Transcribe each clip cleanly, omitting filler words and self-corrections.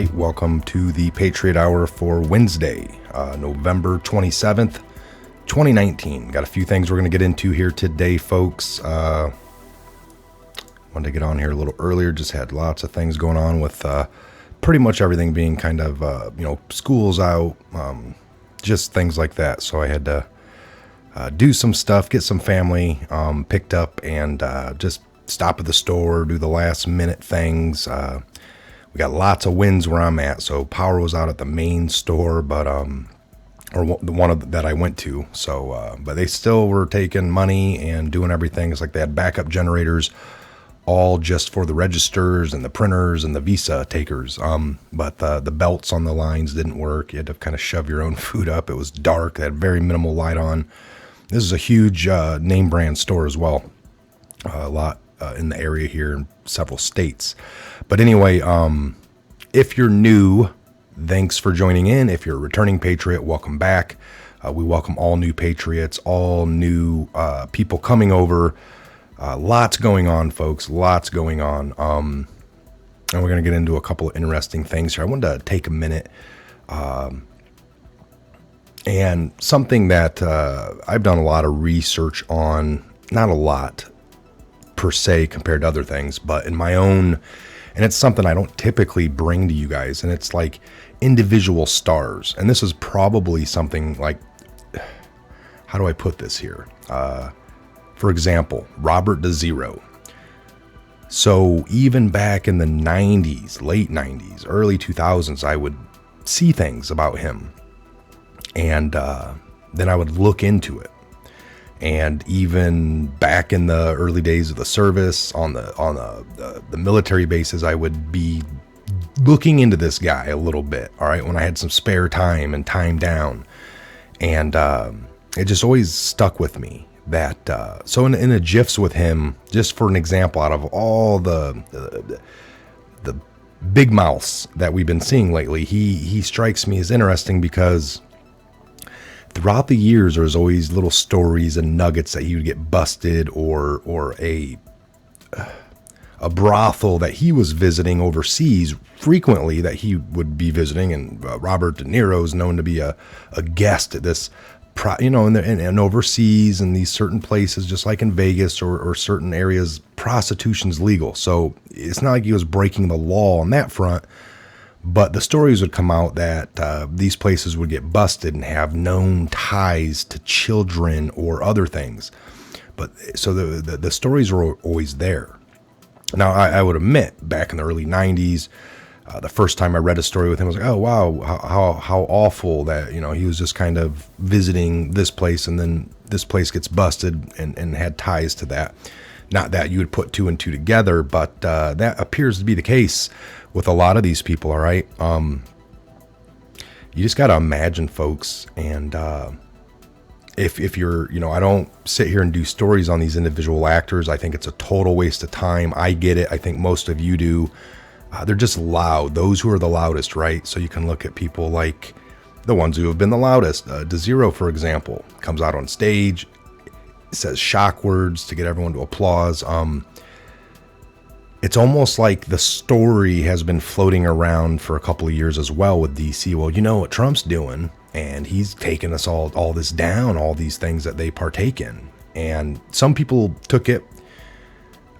right, welcome to the Patriot Hour for Wednesday, November 27th, 2019. Got a few things we're going to get into here today, folks. Wanted to get on here a little earlier, just had lots of things going on with pretty much everything being kind of, school's out, just things like that. So I had to do some stuff, get some family picked up, and just stop at the store, do the last minute things. We got lots of wins where I'm at, so power was out at the main store, but the one that I went to. So, but they still were taking money and doing everything. It's like they had backup generators, all just for the registers and the printers and the Visa takers. But the belts on the lines didn't work. You had to kind of shove your own food up. It was dark. They had very minimal light on. This is a huge name brand store as well. A lot in the area here in several states. But anyway, if you're new, thanks for joining in. If you're a returning Patriot, welcome back. We welcome all new Patriots, all new people coming over. Lots going on, folks. Lots going on. And we're going to get into a couple of interesting things here. I wanted to take a minute. And something that I've done a lot of research on, not a lot per se compared to other things, but in my own, and it's something I don't typically bring to you guys, and it's like individual stars. And this is probably something like, how do I put this here? For example, Robert DeZero. So even back in the 90s, late 90s, early 2000s, I would see things about him, and then I would look into it. And even back in the early days of the service on the military bases, I would be looking into this guy a little bit. All right, when I had some spare time and time down, and it just always stuck with me that. So in a GIFs with him, just for an example, out of all the big mouths that we've been seeing lately, he strikes me as interesting because throughout the years, there was always little stories and nuggets that he would get busted, or a brothel that he was visiting overseas frequently that he would be visiting. And Robert De Niro is known to be a guest at this, and overseas in these certain places, just like in Vegas or certain areas, prostitution's legal. So it's not like he was breaking the law on that front. But the stories would come out that these places would get busted and have known ties to children or other things. But so the stories were always there. Now, I would admit, back in the early 90s, the first time I read a story with him, I was like, oh, wow, how awful that, he was just kind of visiting this place, and then this place gets busted and had ties to that. Not that you would put two and two together, but that appears to be the case with a lot of these people, all right? You just got to imagine, folks, and if you're, I don't sit here and do stories on these individual actors. I think it's a total waste of time. I get it. I think most of you do. They're just loud, those who are the loudest, right? So you can look at people like the ones who have been the loudest. DeZero, for example, comes out on stage, says shock words to get everyone to applause. It's almost like the story has been floating around for a couple of years as well with DC. Well, you know what Trump's doing, and he's taking us all this down, all these things that they partake in. And some people took it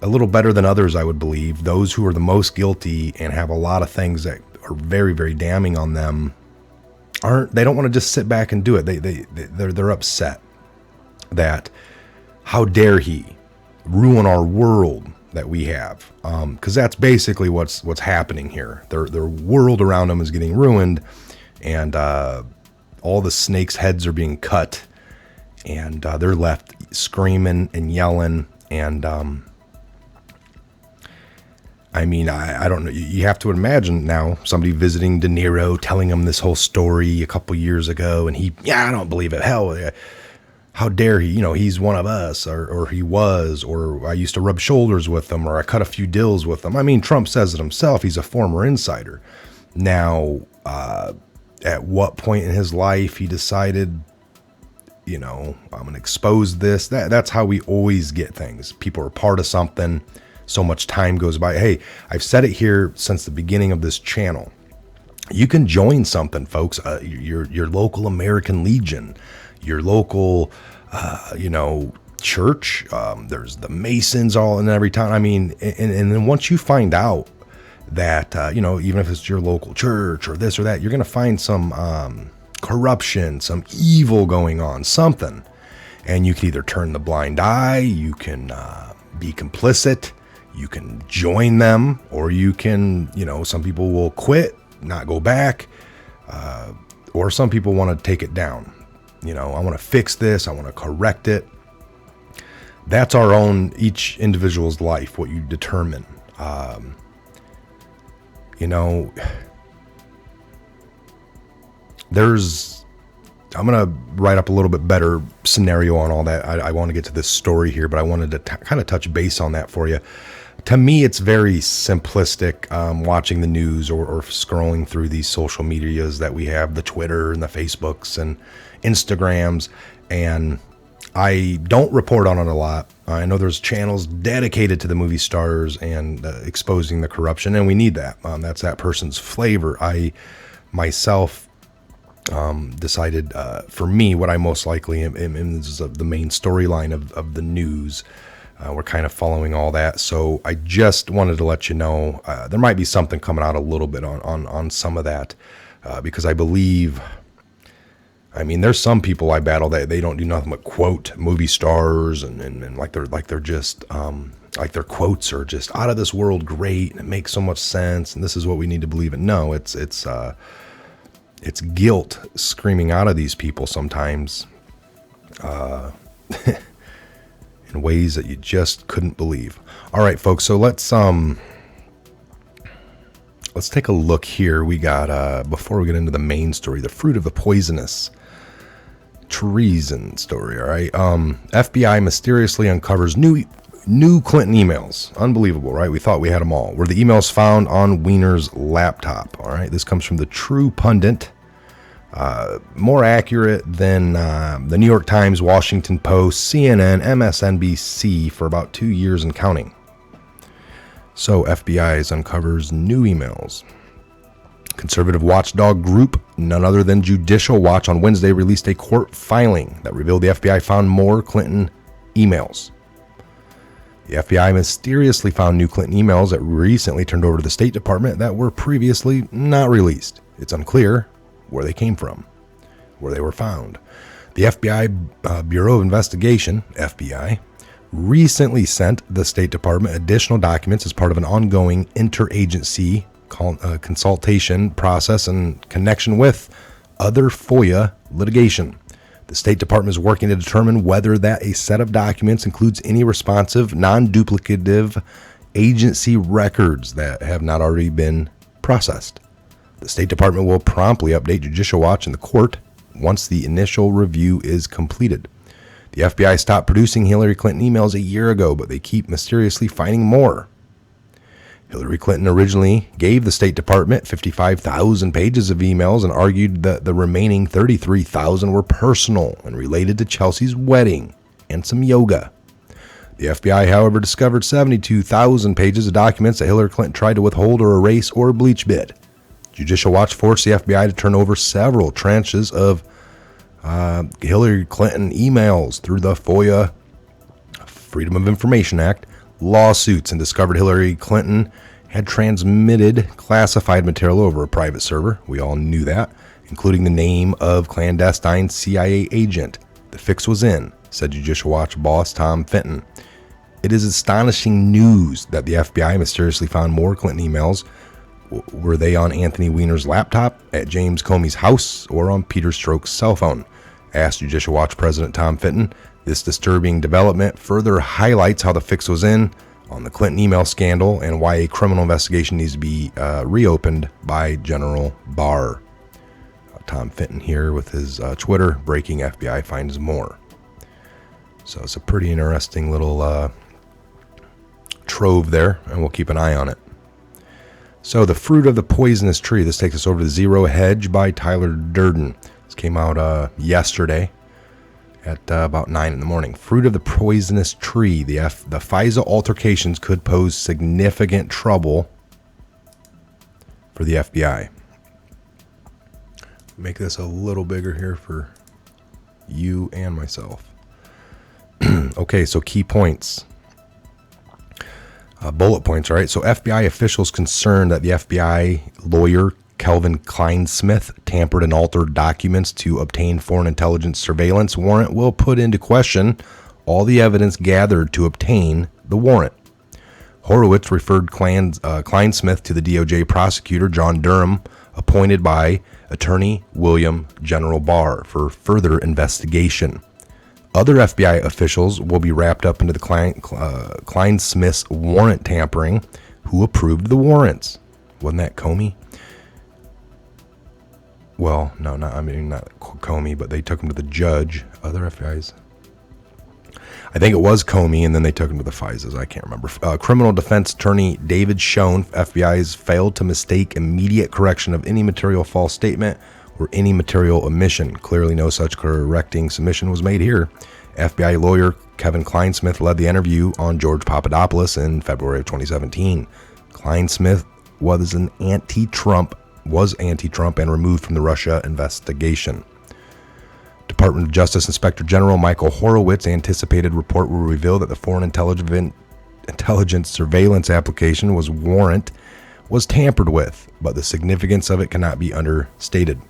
a little better than others, I would believe. Those who are the most guilty and have a lot of things that are very, very damning on them they don't want to just sit back and do it. They're upset that how dare he ruin our world that we have, because that's basically what's happening here. Their world around them is getting ruined, and all the snakes' heads are being cut, and they're left screaming and yelling. And I don't know. You have to imagine now somebody visiting De Niro, telling him this whole story a couple years ago, and I don't believe it. Hell, how dare he? He's one of us, or he was, or I used to rub shoulders with him, or I cut a few deals with him. Trump says it himself. He's a former insider. Now, at what point in his life he decided, I'm going to expose this? That's how we always get things. People are part of something. So much time goes by. Hey, I've said it here since the beginning of this channel. You can join something, folks. Your local American Legion, your local, church. There's the Masons all in every town. I mean, and then once you find out that, even if it's your local church or this or that, you're going to find some corruption, some evil going on, something. And you can either turn the blind eye, you can be complicit, you can join them, or you can, some people will quit, not go back, or some people want to take it down. I want to fix this, I want to correct it. That's our own, each individual's life, what you determine. I'm going to write up a little bit better scenario on all that. I want to get to this story here, but I wanted to kind of touch base on that for you. To me, it's very simplistic watching the news or scrolling through these social medias that we have, the Twitter and the Facebooks and Instagrams, and I don't report on it a lot. I know there's channels dedicated to the movie stars and exposing the corruption, and we need that. That's that person's flavor. I myself decided for me what I most likely am is the main storyline of the news. We're kind of following all that, so I just wanted to let you know there might be something coming out a little bit on some of that because I believe. I mean, there's some people I battle that they don't do nothing but quote movie stars and like they're just like their quotes are just out of this world great and it makes so much sense and this is what we need to believe in. No, it's guilt screaming out of these people sometimes in ways that you just couldn't believe. All right, folks, so let's take a look here. We got before we get into the main story, the fruit of the poisonous treason story. All right, FBI mysteriously uncovers new Clinton emails. Unbelievable, right? We thought we had them all. Were the emails found on Weiner's laptop? All right, this comes from the True Pundit. More accurate than the New York Times, Washington Post, CNN, MSNBC for about 2 years and counting. So FBI uncovers new emails. Conservative watchdog group, none other than Judicial Watch, on Wednesday released a court filing that revealed the FBI found more Clinton emails. The FBI mysteriously found new Clinton emails that recently turned over to the State Department that were previously not released. It's unclear where they came from, where they were found. The FBI Bureau of Investigation, FBI, recently sent the State Department additional documents as part of an ongoing interagency consultation process in connection with other FOIA litigation. The State Department is working to determine whether that a set of documents includes any responsive, non-duplicative agency records that have not already been processed. The State Department will promptly update Judicial Watch and the court once the initial review is completed. The FBI stopped producing Hillary Clinton emails a year ago, but they keep mysteriously finding more. Hillary Clinton originally gave the State Department 55,000 pages of emails and argued that the remaining 33,000 were personal and related to Chelsea's wedding and some yoga. The FBI, however, discovered 72,000 pages of documents that Hillary Clinton tried to withhold or erase or bleach bid. Judicial Watch forced the FBI to turn over several tranches of Hillary Clinton emails through the FOIA, Freedom of Information Act, lawsuits, and discovered Hillary Clinton had transmitted classified material over a private server. We all knew that, including the name of clandestine CIA agent. The fix was in, said Judicial Watch boss Tom Fenton. It is astonishing news that the FBI mysteriously found more Clinton emails. Were they on Anthony Weiner's laptop, at James Comey's house, or on Peter Strzok's cell phone? Asked Judicial Watch President Tom Fenton. This disturbing development further highlights how the fix was in on the Clinton email scandal and why a criminal investigation needs to be reopened by General Barr. Tom Fenton here with his Twitter, breaking FBI finds more. So it's a pretty interesting little trove there, and we'll keep an eye on it. So the fruit of the poisonous tree. This takes us over to Zero Hedge by Tyler Durden. This came out yesterday at about 9 in the morning. Fruit of the poisonous tree. The FISA altercations could pose significant trouble for the FBI. make this a little bigger here for you and myself. Okay, so key points. Bullet points, all right? So FBI officials concerned that the FBI lawyer Kelvin Kleinsmith tampered and altered documents to obtain foreign intelligence surveillance warrant will put into question all the evidence gathered to obtain the warrant. Horowitz referred Kleinsmith to the DOJ prosecutor John Durham, appointed by Attorney William General Barr for further investigation. Other FBI officials will be wrapped up into the Kleinsmith's warrant tampering. Who approved the warrants? Wasn't that Comey? Well, no, not Comey, but they took him to the judge. Other FBI's. I think it was Comey, and then they took him to the FISAs. I can't remember. Criminal defense attorney David Schoen, FBI's failed to mistake immediate correction of any material false statement or any material omission. Clearly no such correcting submission was made here. FBI lawyer Kevin Kleinsmith led the interview on George Papadopoulos in February of 2017. Kleinsmith was anti-Trump and removed from the Russia investigation. Department of Justice Inspector General Michael Horowitz anticipated report will reveal that the foreign intelligence surveillance application warrant was tampered with, but the significance of it cannot be understated.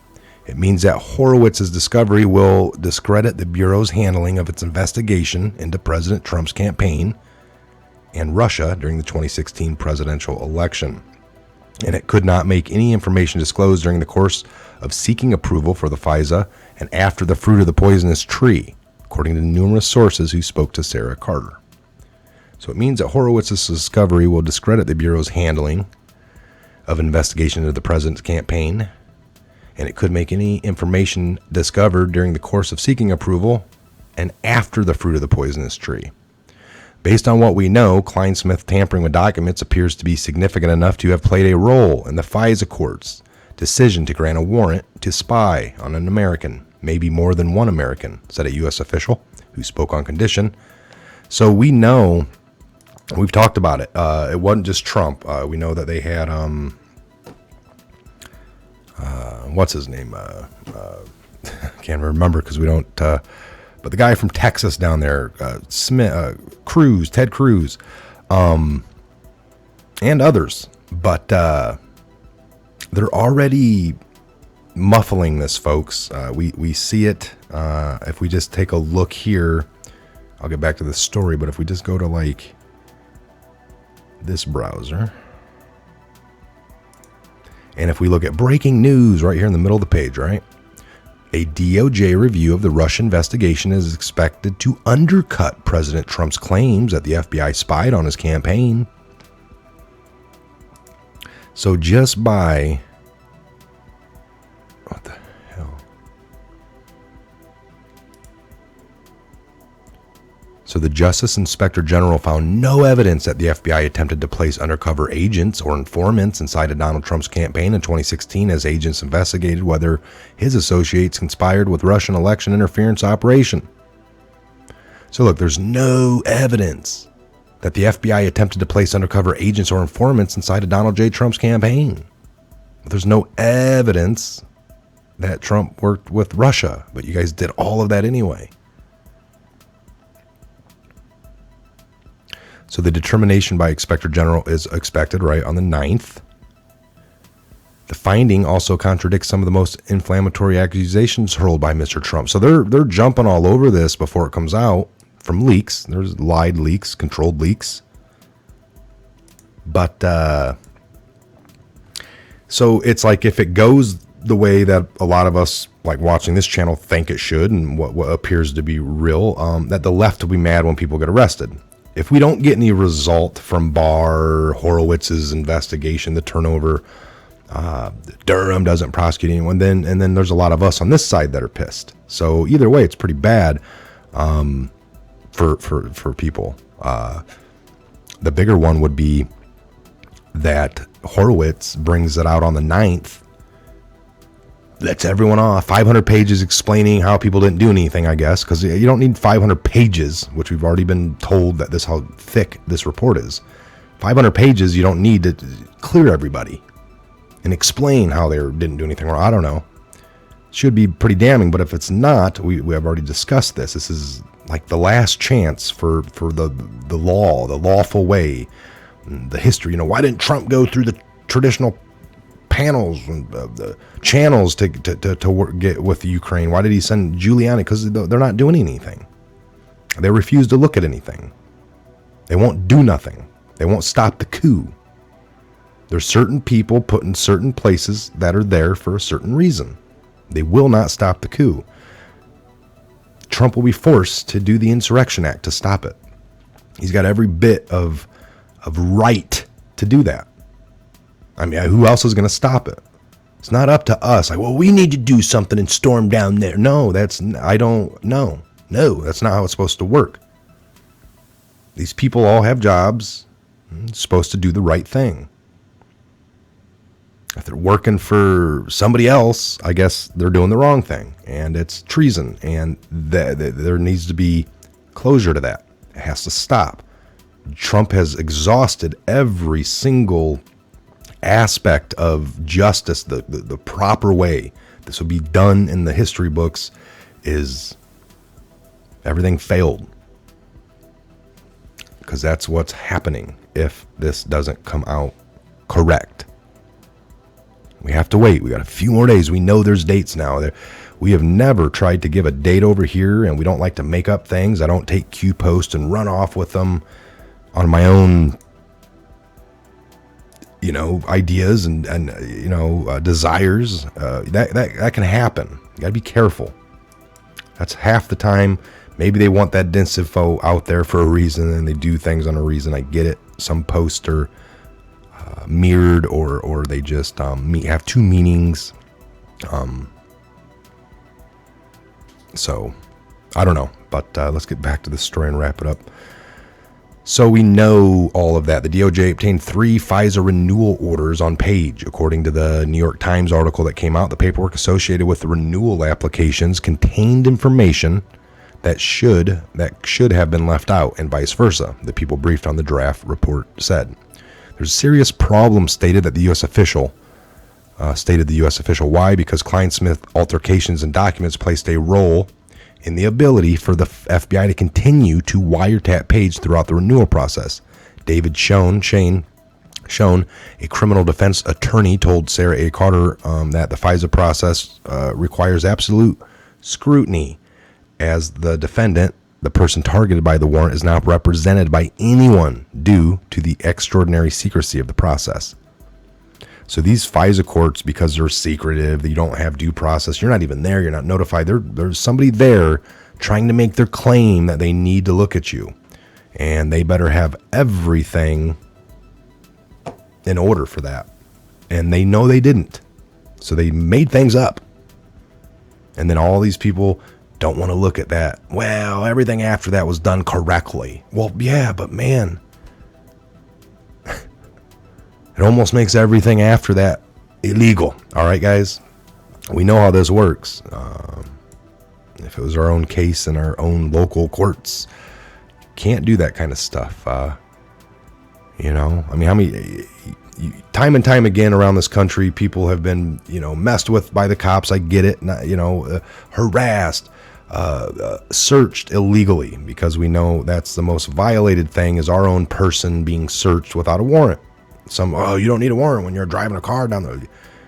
It means that Horowitz's discovery will discredit the Bureau's handling of its investigation into President Trump's campaign and Russia during the 2016 presidential election. And it could not make any information disclosed during the course of seeking approval for the FISA and after the fruit of the poisonous tree, according to numerous sources who spoke to Sarah Carter. So it means that Horowitz's discovery will discredit the Bureau's handling of investigation into the president's campaign, and it could make any information discovered during the course of seeking approval and after the fruit of the poisonous tree. Based on what we know, Kleinsmith tampering with documents appears to be significant enough to have played a role in the FISA court's decision to grant a warrant to spy on an American, maybe more than one American, said a U.S. official who spoke on condition. So we know, we've talked about it. It wasn't just Trump. We know that they had, what's his name? Can't remember because we don't, but the guy from Texas down there, Ted Cruz, and others. But they're already muffling this, folks. We see it. If we just take a look here, I'll get back to the story, but if we just go to like this browser, and if we look at breaking news right here in the middle of the page, right? A DOJ review of the Russia investigation is expected to undercut President Trump's claims that the FBI spied on his campaign. So just by... what the hell? So the Justice Inspector General found no evidence that the FBI attempted to place undercover agents or informants inside of Donald Trump's campaign in 2016 as agents investigated whether his associates conspired with Russian election interference operation. So look, there's no evidence that the FBI attempted to place undercover agents or informants inside of Donald J. Trump's campaign. There's no evidence that Trump worked with Russia, but you guys did all of that anyway. So the determination by Inspector General is expected right on the 9th. The finding also contradicts some of the most inflammatory accusations hurled by Mr. Trump. So they're jumping all over this before it comes out from leaks. There's lied leaks, controlled leaks. But so it's like if it goes the way that a lot of us like watching this channel think it should, and what appears to be real, that the left will be mad when people get arrested. If we don't get any result from Barr, Horowitz's investigation, the turnover, Durham doesn't prosecute anyone, then there's a lot of us on this side that are pissed. So either way, it's pretty bad for people. The bigger one would be that Horowitz brings it out on the 9th, lets everyone off, 500 pages explaining how people didn't do anything, I guess, because you don't need 500 pages, which we've already been told that this how thick this report is. 500 pages, you don't need to clear everybody and explain how they didn't do anything wrong. I don't know. should be pretty damning. But if it's not, we have already discussed this. This is like the last chance for the law, the lawful way, the history. Why didn't Trump go through the traditional panels and the channels to get with the Ukraine? Why did he send Giuliani? Because they're not doing anything. They refuse to look at anything. They won't do nothing. They won't stop the coup. There's certain people put in certain places that are there for a certain reason. They will not stop the coup. Trump will be forced to do the Insurrection Act to stop it. He's got every bit of right to do that. I mean, who else is going to stop it? It's not up to us. Like, well, we need to do something and storm down there. No, that's not how it's supposed to work. These people all have jobs. It's supposed to do the right thing. If they're working for somebody else, I guess they're doing the wrong thing, and it's treason, and there needs to be closure to that. It has to stop. Trump has exhausted every single aspect of justice, the proper way this will be done in the history books. Is everything failed, because that's what's happening if this doesn't come out correct. We have to wait. We got a few more days. We know there's dates now. We have never tried to give a date over here, and we don't like to make up things. I don't take Q posts and run off with them on my own, ideas and desires. That can happen. You got to be careful. That's half the time. Maybe they want that dense info out there for a reason, and they do things on a reason. I get it. Some posts are mirrored, or they just have two meanings. So I don't know, but let's get back to the story and wrap it up. So we know all of that. The DOJ obtained 3 FISA renewal orders on Page. According to the New York Times article that came out, the paperwork associated with the renewal applications contained information that should have been left out, and vice versa. The people briefed on the draft report said. There's a serious problem, stated the U.S. official. Why? Because Klein-Smith altercations and documents placed a role in the ability for the FBI to continue to wiretap Page throughout the renewal process. David Schoen, a criminal defense attorney, told Sarah A. Carter that the FISA process requires absolute scrutiny, as the defendant, the person targeted by the warrant, is not represented by anyone due to the extraordinary secrecy of the process. So these FISA courts, because they're secretive, you don't have due process, you're not even there, you're not notified. There's somebody there trying to make their claim that they need to look at you. And they better have everything in order for that. And they know they didn't. So they made things up. And then all these people don't want to look at that. Well, everything after that was done correctly. Well, yeah, but man, it almost makes everything after that illegal. All right, guys, we know how this works. If it was our own case in our own local courts, can't do that kind of stuff. I mean, how many time and time again around this country, people have been, messed with by the cops. I get it. Harassed, searched illegally, because we know that's the most violated thing, is our own person being searched without a warrant. You don't need a warrant when you're driving a car down the.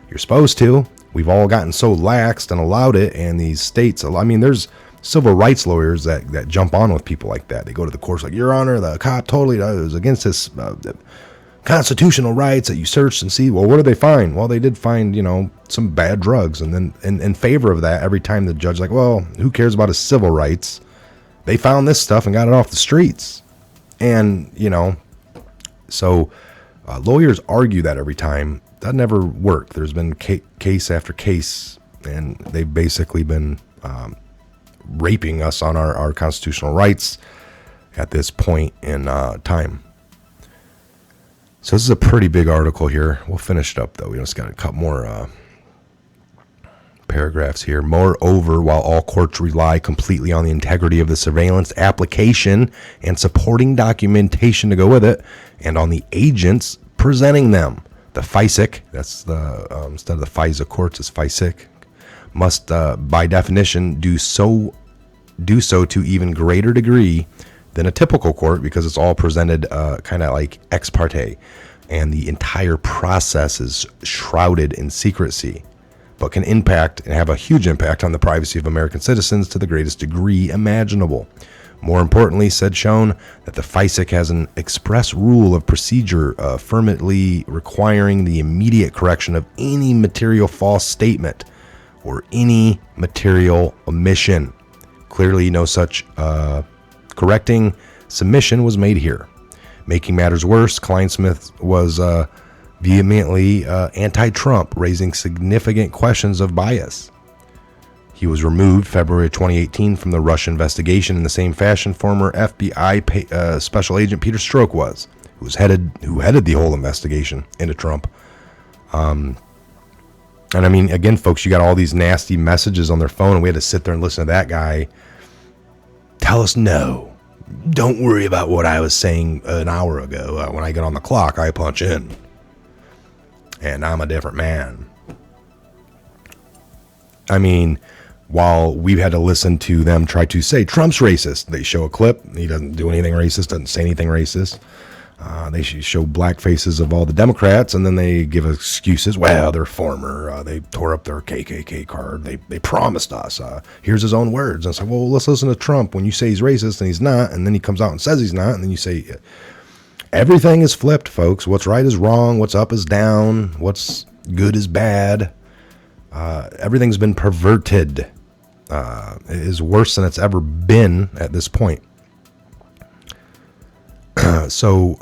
You're supposed to. We've all gotten so laxed and allowed it, and these states. There's civil rights lawyers that jump on with people like that. They go to the courts like, Your Honor, the cop totally was against his constitutional rights that you searched and see. Well, what did they find? Well, they did find, some bad drugs. And then in favor of that, every time the judge well, who cares about his civil rights? They found this stuff and got it off the streets. And, so lawyers argue that every time. That never worked. There's been case after case, and they've basically been raping us on our constitutional rights at this point in time. So this is a pretty big article here. We'll finish it up, though. We just got a couple more paragraphs here. Moreover, while all courts rely completely on the integrity of the surveillance application and supporting documentation to go with it, and on the agents presenting them, the FISIC, that's the instead of the FISA courts, it's FISIC. must, by definition, do so to even greater degree than a typical court, because it's all presented kind of like ex parte, and the entire process is shrouded in secrecy, but can impact and have a huge impact on the privacy of American citizens to the greatest degree imaginable. More importantly, said Schoen that the FISIC has an express rule of procedure firmly requiring the immediate correction of any material false statement or any material omission. Clearly, no such correcting submission was made here. Making matters worse, Kleinsmith was vehemently anti-Trump, raising significant questions of bias. He was removed February 2018 from the Russia investigation in the same fashion former FBI Special Agent Peter Strzok was, who headed the whole investigation into Trump. And I mean, again, folks, you got all these nasty messages on their phone, and we had to sit there and listen to that guy tell us, no, don't worry about what I was saying an hour ago. When I get on the clock, I punch in, and I'm a different man. I mean, while we've had to listen to them try to say Trump's racist, they show a clip. He doesn't do anything racist, doesn't say anything racist. They show black faces of all the Democrats, and then they give excuses. Well, they're former. They tore up their KKK card. They promised us. Here's his own words. And it's like, well, let's listen to Trump when you say he's racist and he's not, and then he comes out and says he's not, and then you say everything is flipped, folks. What's right is wrong. What's up is down. What's good is bad. Everything's been perverted. It is worse than it's ever been at this point. So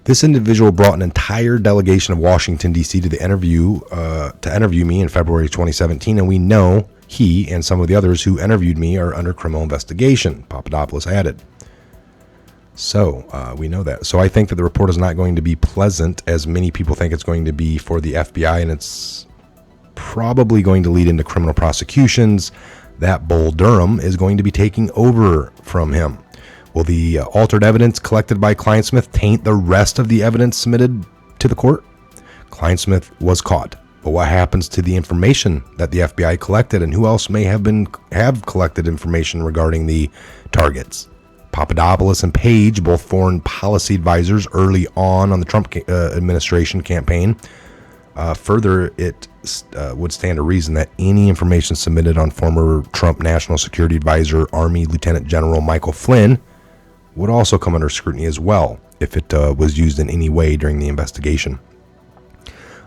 this individual brought an entire delegation of Washington, D.C. to the interview me in February 2017, and we know he and some of the others who interviewed me are under criminal investigation, Papadopoulos added. So we know that. So I think that the report is not going to be pleasant, as many people think it's going to be for the FBI, and it's probably going to lead into criminal prosecutions that Bull Durham is going to be taking over from him. Will the altered evidence collected by Kleinsmith taint the rest of the evidence submitted to the court? Kleinsmith was caught, but what happens to the information that the FBI collected, and who else may have collected information regarding the targets? Papadopoulos and Page, both foreign policy advisors early on the Trump administration campaign. Further, it would stand to reason that any information submitted on former Trump National Security Advisor, Army Lieutenant General Michael Flynn, would also come under scrutiny as well if it was used in any way during the investigation.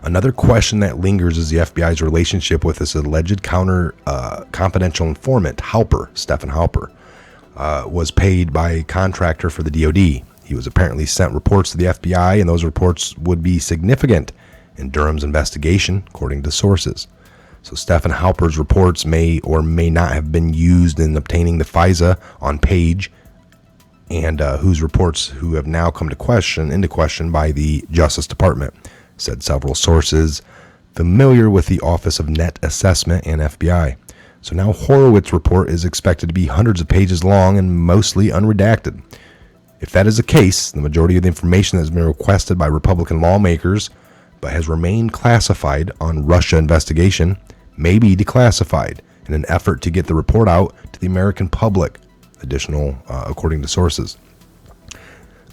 Another question that lingers is the FBI's relationship with this alleged confidential informant, Stephen Halper, was paid by a contractor for the DOD. He was apparently sent reports to the FBI, and those reports would be significant in Durham's investigation, according to sources. So Stephen Halper's reports may or may not have been used in obtaining the FISA on Page, and whose reports who have now come into question by the Justice Department, said several sources familiar with the Office of Net Assessment and FBI. So now Horowitz's report is expected to be hundreds of pages long and mostly unredacted. If that is the case, the majority of the information that has been requested by Republican lawmakers but has remained classified on Russia investigation may be declassified in an effort to get the report out to the American public, according to sources.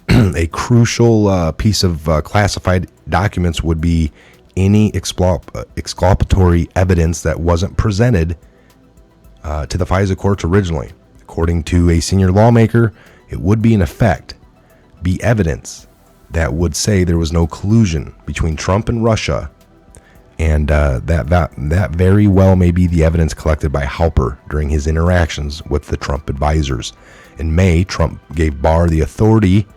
A crucial piece of classified documents would be any exculpatory evidence that wasn't presented to the FISA courts originally. According to a senior lawmaker, it would be in effect be evidence that would say there was no collusion between Trump and Russia, and that very well may be the evidence collected by Halper during his interactions with the Trump advisors. In May, Trump gave Barr the authority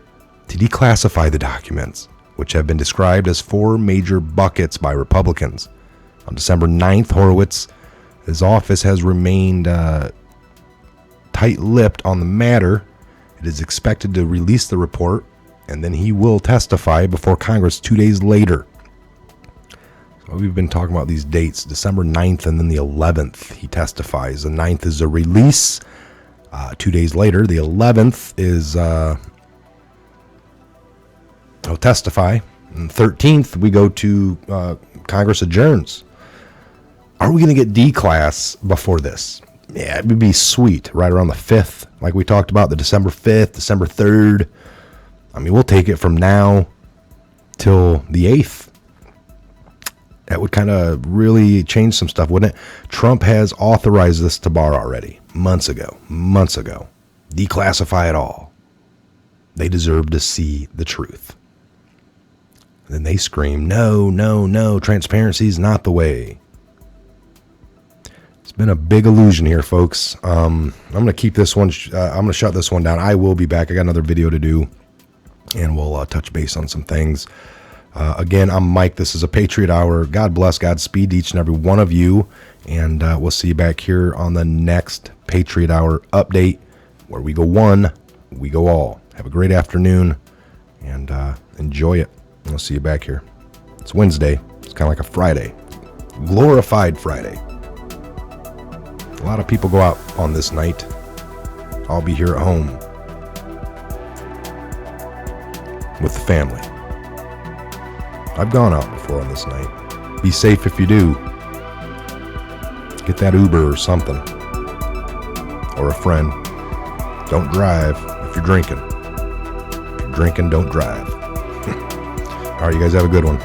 to declassify the documents, which have been described as 4 major buckets by Republicans. On December 9th, His office has remained tight-lipped on the matter. It is expected to release the report, and then he will testify before Congress 2 days later. So we've been talking about these dates, December 9th and then the 11th. He testifies. The 9th is a release. 2 days later, the 11th is he'll testify. And 13th, we go to Congress adjourns. Are we going to get D-class before this? Yeah, it would be sweet, right around the 5th, like we talked about, the December 5th, December 3rd. I mean, we'll take it from now till the 8th. That would kind of really change some stuff, wouldn't it? Trump has authorized this to bar already, months ago. Declassify it all. They deserve to see the truth. And then they scream, no, transparency is not the way. It's been a big illusion here, folks. I'm going to keep this one, I'm going to shut this one down. I will be back. I got another video to do, and we'll touch base on some things. Again, I'm Mike. This is a Patriot Hour. God bless, Godspeed to each and every one of you. And we'll see you back here on the next Patriot Hour update, where we go one, we go all. Have a great afternoon, and enjoy it. I'll see you back here. It's Wednesday. It's kind of like a Friday. Glorified Friday. A lot of people go out on this night. I'll be here at home with the family. I've gone out before on this night. Be safe if you do. Get that Uber or something. Or a friend. Don't drive if you're drinking. If you're drinking, don't drive. All right, you guys have a good one.